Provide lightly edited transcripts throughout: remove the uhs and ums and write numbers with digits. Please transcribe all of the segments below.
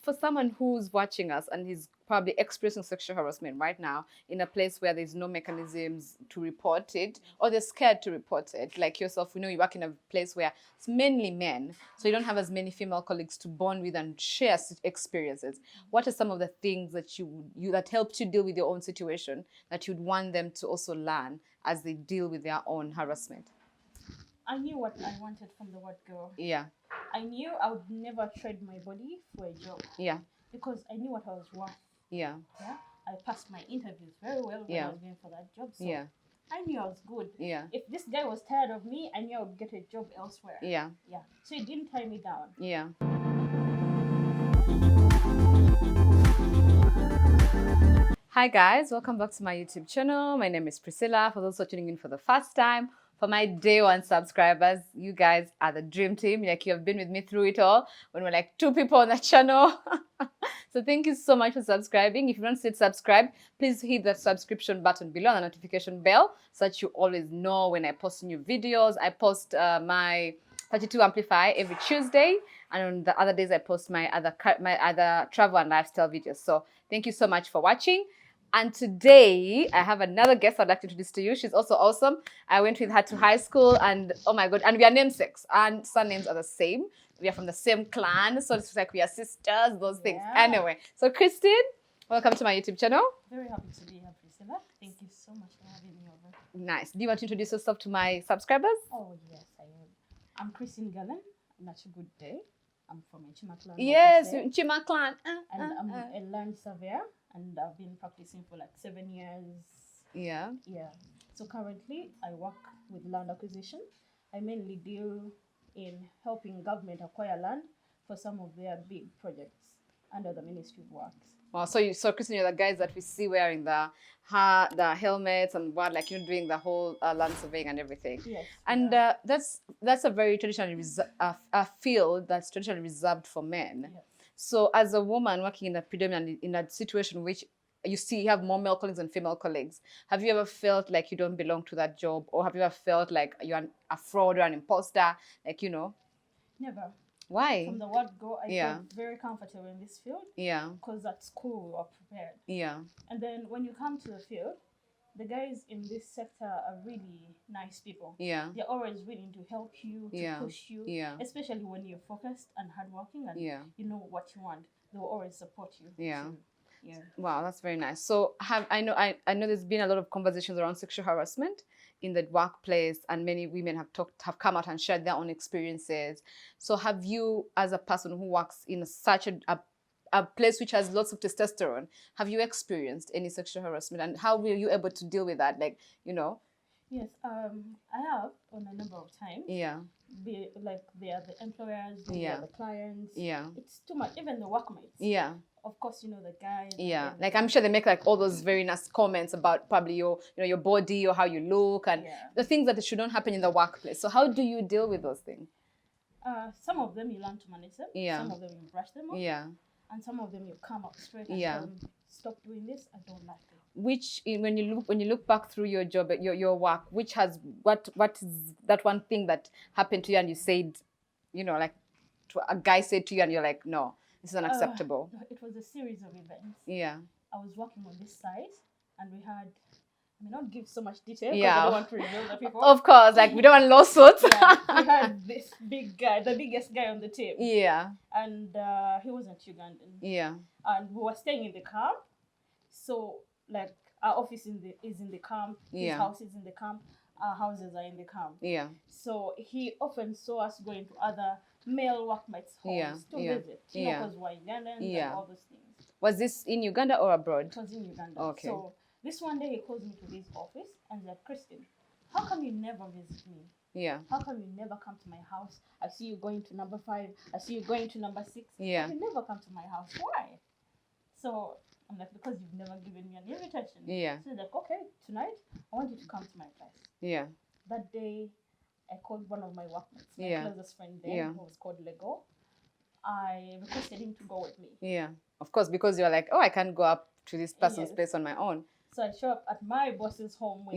for someone who's watching us and he's probably experiencing sexual harassment right now in a place where there's no mechanisms to report it, or they're scared to report it, like yourself, you work in a place where it's mainly men, so you don't have as many female colleagues to bond with and share experiences. What are some of the things that you that helped you deal with your own situation that you'd want them to also learn as they deal with their own harassment? I knew what I wanted from the word go. Yeah. I knew I would never trade my body for a job. Yeah. Because I knew what I was worth. Yeah. Yeah. I passed my interviews very well when I was going for that job. So yeah. I knew I was good. Yeah. If this guy was tired of me, I knew I would get a job elsewhere. Yeah. Yeah. So it didn't tie me down. Yeah. Hi guys, welcome back to my YouTube channel. My name is Priscilla. For those who are tuning in for the first time, for my day one subscribers, you guys are the dream team. Like, you have been with me through it all when we're like 2 people on the channel. So thank you so much for subscribing. If you don't subscribe, please hit that subscription button below and the notification bell so that you always know when I post new videos. I post my 32 Amplify every Tuesday, and on the other days I post my other travel and lifestyle videos. So thank you so much for watching. And today I have another guest I'd like to introduce to you. She's also awesome. I went with her to high school, and oh my god, and we are namesakes, and surnames are the same. We are from the same clan, so it's like we are sisters, those things. Anyway, so Christine, welcome to my YouTube channel. Very happy to be here, Priscilla. Thank you so much for having me over. Nice. Do you want to introduce yourself to my subscribers? Oh yes, I am. I'm Christine Gallen. Not a good day. I'm from a Chima clan. Yes, Chima clan. And I'm a land surveyor, and I've been practicing for like 7 years. Yeah. Yeah. So currently I work with land acquisition. I mainly deal in helping government acquire land for some of their big projects under the Ministry of Works. Wow, so Christine, you're the guys that we see wearing the helmets and what, like, doing the whole land surveying and everything. Yes. And that's a very traditionally a field that's traditionally reserved for men. Yes. So as a woman working in a situation which you have more male colleagues than female colleagues, have you ever felt like you don't belong to that job, or have you ever felt like you're a fraud or an imposter, like, Never. Why? From the word go, I felt very comfortable in this field. Yeah. Because at school we were prepared. Yeah. And then when you come to the field, the guys in this sector are really nice people. Yeah. They're always willing to help you, to push you. Yeah. Especially when you're focused and hardworking and you know what you want. They will always support you. Yeah. So, yeah. Wow, that's very nice. So I know there's been a lot of conversations around sexual harassment in the workplace, and many women have come out and shared their own experiences. So have you, as a person who works in such a place which has lots of testosterone, have you experienced any sexual harassment, and how were you able to deal with that? Like, Yes, I have on a number of times. Yeah. They are the employers, they are the clients. Yeah. It's too much. Even the workmates. Yeah. Of course, the guys. Yeah. Like, I'm sure they make like all those very nice comments about probably your body or how you look and the things that shouldn't happen in the workplace. So how do you deal with those things? Some of them you learn to manage them. Yeah. Some of them you brush them off. Yeah. And some of them you come up straight and tell them, stop doing this, I don't like it. Which, when you look back through your job, your work, what is that one thing that happened to you and you said, like a guy said to you and you're like, no, this is unacceptable? It was a series of events. Yeah. I was working on this site, and we had, I may not give so much detail Yeah. because I don't want to reveal the people. Of course, like we don't want lawsuits. Yeah, we had this big guy, the biggest guy on the team. Yeah. And he wasn't Ugandan. Yeah. And we were staying in the camp. So, like, our office is in the camp. His house is in the camp. Our houses are in the camp. Yeah. So he often saw us going to other male workmates' homes to visit. Because we're Ugandans and all those things. Was this in Uganda or abroad? It was in Uganda. Okay. So this one day he calls me to his office and said, Christine, how come you never visit me? Yeah. How come you never come to my house? I see you going to number 5. I see you going to number 6. Yeah. You never come to my house. Why? So I'm like, because you've never given me an invitation. Yeah. So he's like, okay, tonight I want you to come to my place. Yeah. That day I called one of my workmates, my closest friend then, who was called Lego. I requested him to go with me. Yeah. Of course, because you're like, oh, I can't go up to this person's place on my own. So I show up at my boss's home with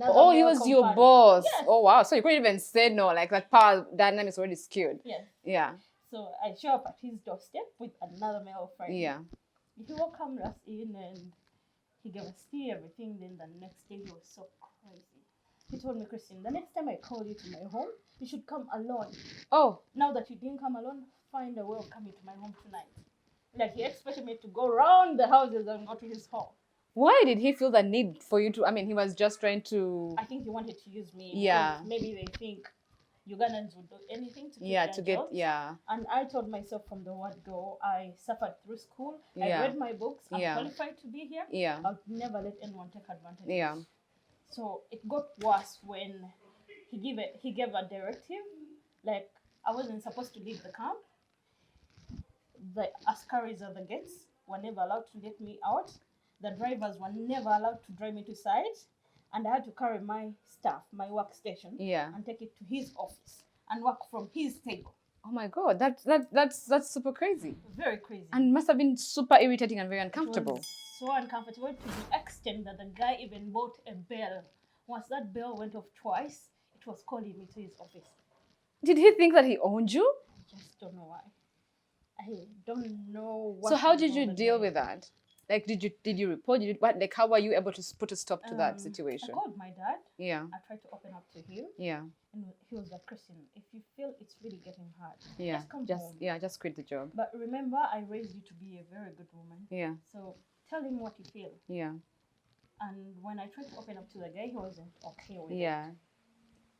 oh, he was your boss. Yes. Oh, wow. So you couldn't even say no. Like, that power dynamic is already skewed. Yes. Yeah. So I show up at his doorstep with another male friend. Yeah. He welcomed us in and he gave us tea, everything. Then the next day he was so crazy. He told me, Christine, the next time I call you to my home, you should come alone. Oh. Now that you didn't come alone, find a way of coming to my home tonight. Like he expected me to go around the houses and go to his home. Why did he feel the need for you to? I mean, he was just trying to. I think he wanted to use me. Yeah. Maybe they think Ugandans would do anything to Yeah, keep to their get. jobs. Yeah. And I told myself from the word go, I suffered through school. Yeah. I read my books. I'm Yeah. qualified to be here. Yeah. I'll never let anyone take advantage. Yeah. So it got worse when he gave a directive, like I wasn't supposed to leave the camp. The askaris at the gates were never allowed to let me out. The drivers were never allowed to drive me to site, and I had to carry my stuff, my workstation, Yeah. and take it to his office and work from his table. Oh my God, that's super crazy. Very crazy. And must have been super irritating and very uncomfortable. It was so uncomfortable to the extent that the guy even bought a bell. Once that bell went off twice, it was calling me to his office. Did he think that he owned you? I just don't know why. I don't know what. So how was did wrong you with deal me. with that? Like, did you report? Did you, what? Like, how were you able to put a stop to that situation? I called my dad. Yeah. I tried to open up to him, Yeah. and he was like, Christine, if you feel it's really getting hard, Yeah. just come home. Just quit the job. But remember, I raised you to be a very good woman. Yeah. So tell him what you feel. Yeah. And when I tried to open up to the guy, he wasn't okay with it. Yeah.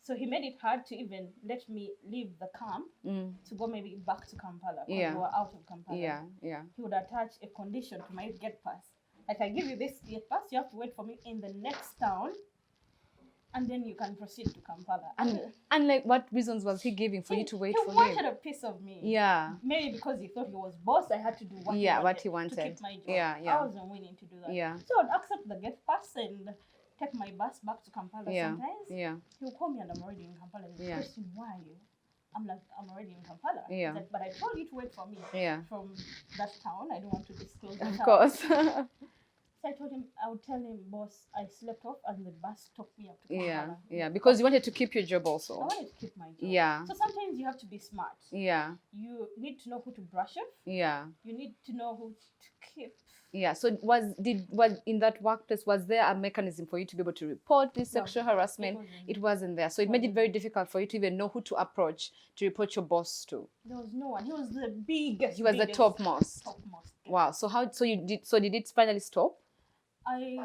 So he made it hard to even let me leave the camp to go maybe back to Kampala because Yeah. we were out of Kampala. Yeah. Yeah. He would attach a condition to my gate pass. Like, I give you this gate pass, you have to wait for me in the next town, and then you can proceed to Kampala. And like, what reasons was he giving for you to wait for He wanted him? a piece of me. Yeah. Maybe because he thought he was boss, I had to do what he wanted to keep my job. Yeah, yeah. I wasn't willing to do that. Yeah. So I'd accept the gate pass and take my bus back to Kampala. Yeah. Sometimes Yeah. he'll call me and I'm already in Kampala. And Yeah. Christine, why are you? I'm like, I'm already in Kampala. Yeah. He's like, but I told you to wait for me. Yeah. From that town. I don't want to disclose the Of town. course. So I told him, I would tell him, boss, I slept off and the bus took me up to Yeah. Kampala. Yeah. Because you wanted to keep your job I also. wanted to keep my job. Yeah. So sometimes you have to be smart. Yeah. You need to know who to brush off. Yeah. You need to know who to keep. Yeah. So was in that workplace, was there a mechanism for you to be able to report this No, sexual harassment? It wasn't there. So it made it very difficult for you to even know who to approach to report your boss to. There was no one. He was the biggest. He was the topmost. Topmost guy. Wow. So did it finally stop? I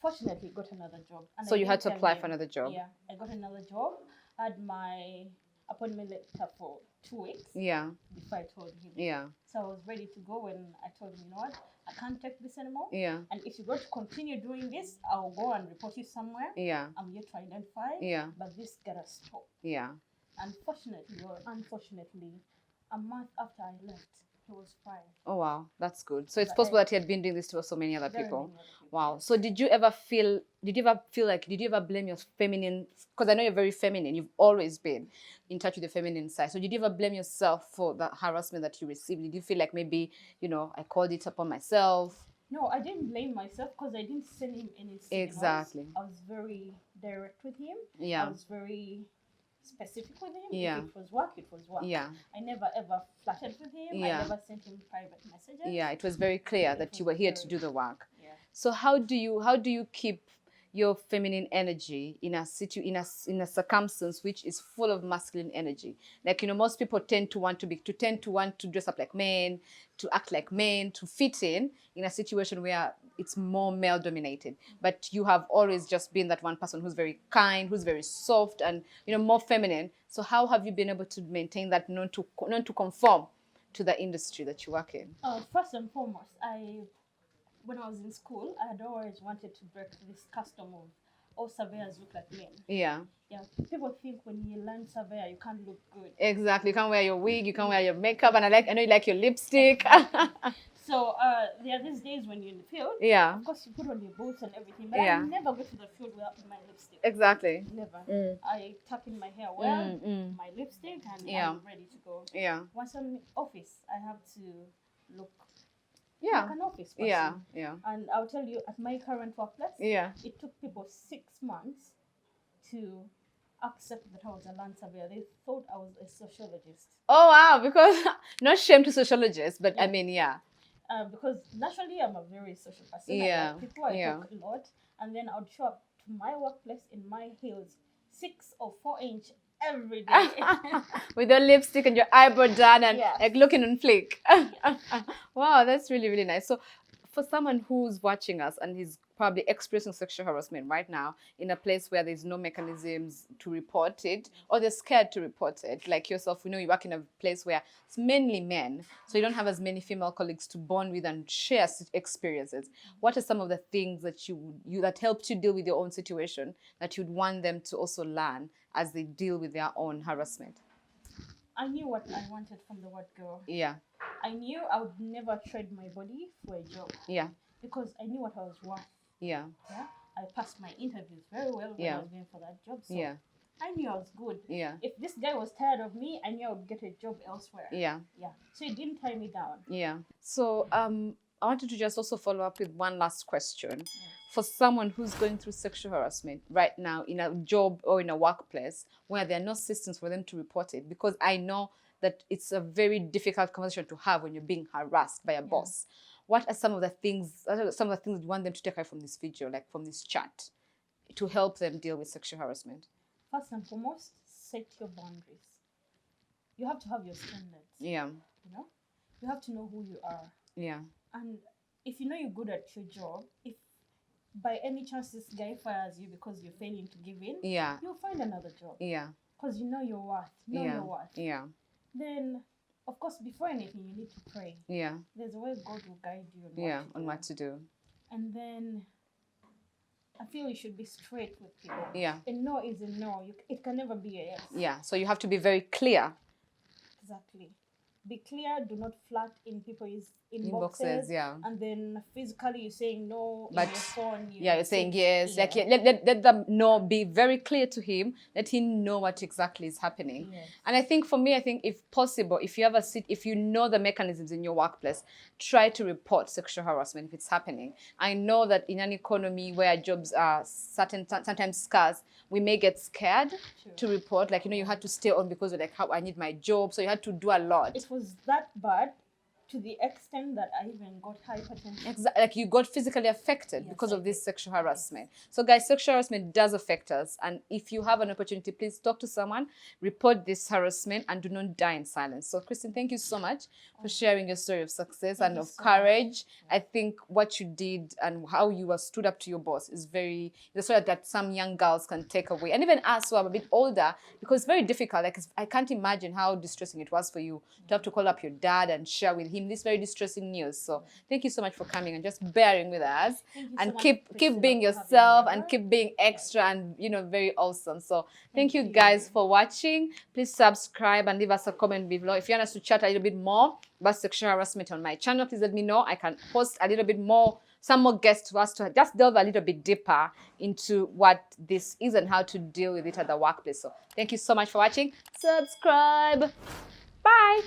fortunately got another job. And So I you had didn't to tell apply him. for another job? Yeah, I got another job. I had my appointment letter for 2 weeks Yeah. before I told him. Yeah. So I was ready to go when I told him, you know what, I can't take this anymore. Yeah. And if you're going to continue doing this, I'll go and report you somewhere. Yeah. I'm yet to identify. Yeah. But this gotta stop. Yeah. Unfortunately or unfortunately, a month after I left, he was fired. Oh wow, that's good. So it's But possible that he had been doing this to so many other Very people. many other people. Wow. So did you ever feel like, did you ever blame your feminine, because I know you're very feminine, you've always been in touch with the feminine side. So did you ever blame yourself for the harassment that you received? Did you feel like maybe, I called it upon myself? No, I didn't blame myself because I didn't send him any signals. Exactly. I was very direct with him. Yeah. I was very specific with him. Yeah. If it was work, it was work. Yeah. I never ever flirted with him. Yeah. I never sent him private messages. Yeah, it was very clear It that you was were here to very- do the work. Yeah. So how do you keep your feminine energy in a circumstance which is full of masculine energy? Like, most people tend to want to dress up like men, to act like men, to fit in a situation where it's more male dominated. But you have always just been that one person who's very kind, who's very soft and more feminine. So how have you been able to maintain that, not to conform to the industry that you work in? First and foremost, when I was in school, I had always wanted to break this custom of all surveyors look like men. Yeah. Yeah, people think when you learn surveyor, you can't look good. Exactly. You can't wear your wig, you can't wear your makeup, and I know you like your lipstick. So there are these days when you're in the field. Yeah. Of course, you put on your boots and everything, but Yeah. I never go to the field without my lipstick. Exactly. Never. Mm. I tuck in my hair well, my lipstick, and Yeah. I'm ready to go. Yeah. Once I'm in office, I have to look Yeah. like an office person. Yeah. Yeah. And I'll tell you, at my current workplace, Yeah. it took people 6 months to accept that I was a land surveyor. They thought I was a sociologist. Oh wow, because not shame to sociologists, but I mean, yeah. Because naturally I'm a very social person. Yeah, I like people, I yeah. talk a lot, and then I would show up to my workplace in my heels, 6 or 4 inch every day. With your lipstick and your eyebrow done and Yeah. like looking on flick. Wow, that's really, really nice. So for someone who's watching us and is probably experiencing sexual harassment right now in a place where there's no mechanisms to report it, or they're scared to report it, like yourself, we know you work in a place where it's mainly men, so you don't have as many female colleagues to bond with and share experiences. What are some of the things that you that helped you deal with your own situation that you'd want them to also learn as they deal with their own harassment? I knew what I wanted from the word go. Yeah. I knew I would never trade my body for a job. Yeah. Because I knew what I was worth. Yeah. Yeah. I passed my interviews very well when I was going for that job. So yeah. I knew I was good. Yeah. If this guy was tired of me, I knew I would get a job elsewhere. Yeah. Yeah. So it didn't tie me down. Yeah. So I wanted to just also follow up with one last question. For someone who's going through sexual harassment right now in a job or in a workplace where there are no systems for them to report it, because I know that it's a very difficult conversation to have when you're being harassed by a boss. What are some of the things you want them to take away from this video, like from this chat, to help them deal with sexual harassment? First and foremost, set your boundaries. You have to have your standards. Yeah. You know? You have to know who you are. Yeah. And if you know you're good at your job, if by any chance this guy fires you because you're failing to give in, you'll find another job. Yeah. Because you know your worth. Your worth. Yeah. Then, of course, before anything, you need to pray. Yeah. There's a way God will guide you on what to do. And then I feel you should be straight with people. Yeah. A no is a no. It can never be a yes. Yeah. So you have to be very clear. Exactly. Be clear. Do not flirt in people's Inboxes. Yeah. And then physically you're saying no, but in your phone. You're saying yes. Yeah. Like let them know. Be very clear to him. Let him know what exactly is happening. Yes. And I think for me, if possible, if you know the mechanisms in your workplace, try to report sexual harassment if it's happening. I know that in an economy where jobs are sometimes scarce, we may get scared to report. Like, you had to stay on because of like how I need my job. So you had to do a lot. It was that bad to the extent that I even got hypertension. Exactly, like you got physically affected because of this sexual harassment. So guys, sexual harassment does affect us. And if you have an opportunity, please talk to someone, report this harassment, and do not die in silence. So Christine, thank you so much for sharing your story of success and of courage. I think what you did and how you stood up to your boss is the story that some young girls can take away. And even us who are a bit older, because it's very difficult. Like, I can't imagine how distressing it was for you to have to call up your dad and share with him this very distressing news. So thank you so much for coming and just bearing with us, and keep being yourself and keep being extra and very awesome. So thank you guys for watching. Please subscribe and leave us a comment below if you want us to chat a little bit more about sexual harassment on my channel. Please let me know. I can post a little bit more, some more guests to us to just delve a little bit deeper into what this is and how to deal with it at the workplace. So thank you so much for watching. Subscribe. Bye.